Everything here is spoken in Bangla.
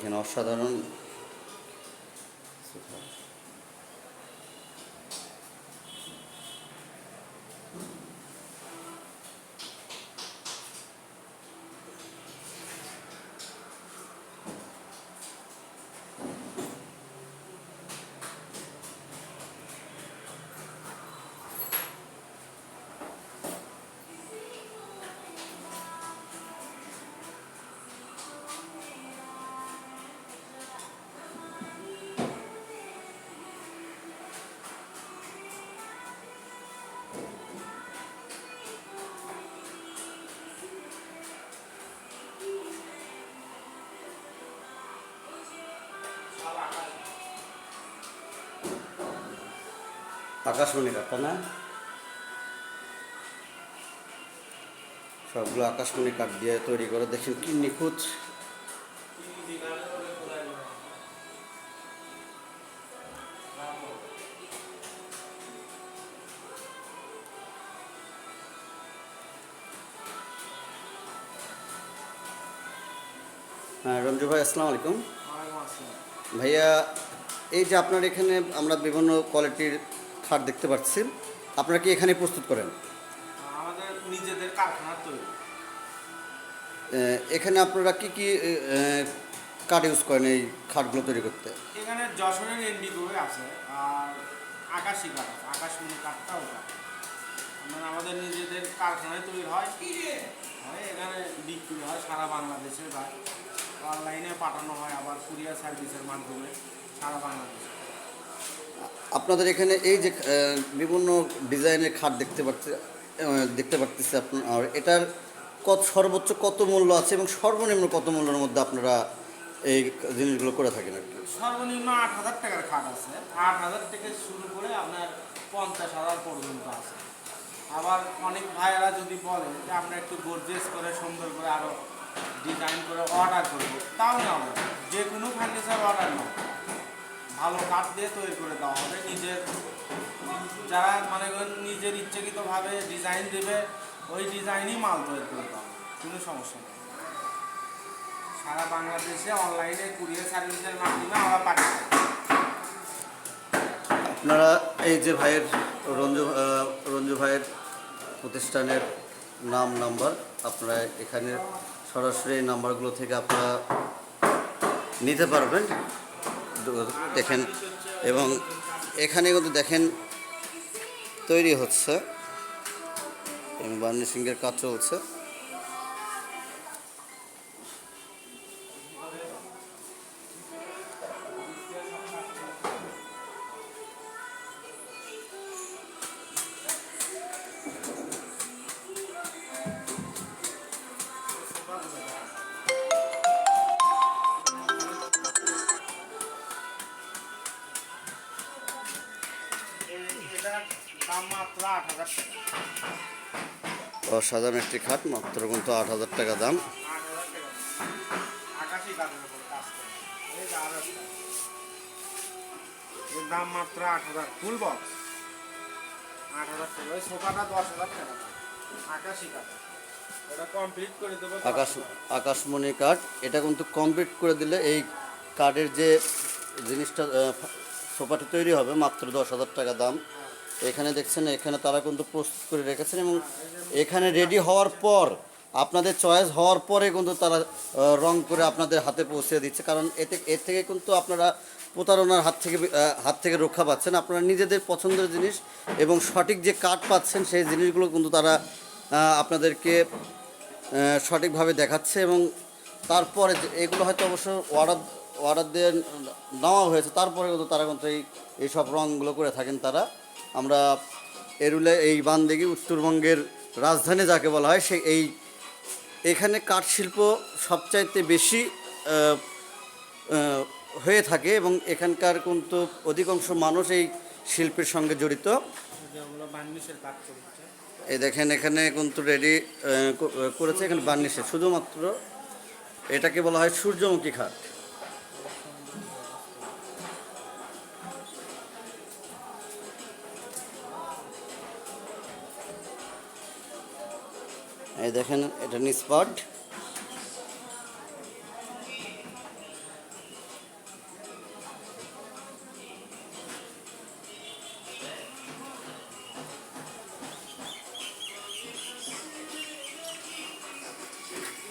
দেখেন অসাধারণ। আকাশমণি কাঠটা না, সবগুলো আকাশমণি কাঠ দিয়ে তৈরি করে, দেখেন কি নিখুঁত। হ্যাঁ রঞ্জু ভাই, আসসালামু আলাইকুম। ভাইয়া, এই যে আপনার এখানে আমরা বিভিন্ন কোয়ালিটির খাট দেখতে পাচ্ছি, আপনারা কি এখানে প্রস্তুত করেন? আমাদের নিজেদের কারখানা তৈরি। এখানে আপনারা কি কি কাঠ ইউজ করেন এই খাটগুলো তৈরি করতে? এখানে যশোরের ইন্ডিগো আছে, আর আকাশি কাঠ, আকাশমণি কাঠটা ওটা মানে আমাদের নিজেদের কারখানায় তৈরি হয়, এখানে বিক্রি হয় সারা বাংলাদেশে, বা অনলাইনে পাঠানো হয়, আবার কুরিয়ার সার্ভিসের মাধ্যমে সারা বাংলাদেশে। আপনাদের এখানে এই যে বিভিন্ন ডিজাইনের খাট দেখতে পারতেছি আপনার, এটার সর্বোচ্চ কত মূল্য আছে এবং সর্বনিম্ন কত মূল্যের মধ্যে আপনারা এই জিনিসগুলো করে থাকেন আর কি? সর্বনিম্ন 8,000 টাকার খাট আছে, 8,000 থেকে শুরু করে আপনার 50,000 পর্যন্ত আছে। আবার অনেক ভাইয়েরা যদি বলে যে আমরা একটু গর্জিয়াস করে সুন্দর করে আরও ডিজাইন করে অর্ডার করবো, তাও না, যে কোনো ফার্নিচার অর্ডার না, ভালো কাঠ দিয়ে তৈরি করে দেওয়া হবে। যারা মনে করেন নিজের ইচ্ছাকৃতভাবে ডিজাইন দেবে, ওই ডিজাইনই মাল তৈরি করে দেওয়া হবে, কোনো সমস্যা নেই। সারা বাংলাদেশে অনলাইনে কুরিয়ার সার্ভিসের মাধ্যমে আমরা পাঠাই। আপনারা এই যে রঞ্জু ভাইয়ের প্রতিষ্ঠানের নাম্বার, আপনারা এখানে সরাসরি এই নাম্বারগুলো থেকে আপনারা নিতে পারবেন, দেখেন। এবং এখানে কিন্তু দেখেন তৈরি হচ্ছে এবং বার্নিশিংয়ের কাজ চলছে। এটার দাম মাত্র 8,000 টাকা। অসাধারণ একটি খাট, মাত্র কিন্তু 8,000 টাকা দাম। 8,000 টাকা আকাশি কাঠের উপর কাজ করে, এই যে আর একটা, এর দাম মাত্র 8,000, ফুল বক্স 8,000 টাকা। ওই সোফাটা 10,000 টাকা দাম, আকাশি কাঠ, ওটা কমপ্লিট করে দেবো। আকাশমণি কাঠ, এটা কিন্তু কমপ্লিট করে দিলে এই কাঠের যে জিনিসটা সোফাটি তৈরি হবে, মাত্র 10,000 টাকা দাম। এখানে দেখছেন, এখানে তারা কিন্তু প্রস্তুত করে রেখেছেন এবং এখানে রেডি হওয়ার পর, আপনাদের চয়েস হওয়ার পরে কিন্তু তারা রং করে আপনাদের হাতে পৌঁছে দিচ্ছে। কারণ এর থেকে কিন্তু আপনারা প্রতারণার হাত থেকে রক্ষা পাচ্ছেন। আপনারা নিজেদের পছন্দের জিনিস এবং সঠিক যে কাঠ পাচ্ছেন, সেই জিনিসগুলো কিন্তু তারা আপনাদেরকে সঠিকভাবে দেখাচ্ছে। এবং তারপরে এগুলো হয়তো অবশ্য অর্ডার দিয়ে নেওয়া হয়েছে, তারপরে কিন্তু তারা কিন্তু এইসব রঙগুলো করে থাকেন তারা। আমরা এরুলে এই বানদিঘি উত্তরবঙ্গের রাজধানী যাকে বলা হয়, এখানে কাঠ শিল্প সবচাইতে বেশি হয়ে থাকে এবং এখানকার কিন্তু অধিকাংশ মানুষ এই শিল্পের সঙ্গে জড়িত। এই দেখেন, এখানে কিন্তু রেডি করেছে, এখানে বার্নিশের শুধুমাত্র, এটাকে বলা হয় সূর্যমুখী খাট। এই দেখেন, এটা নিষ্পাট।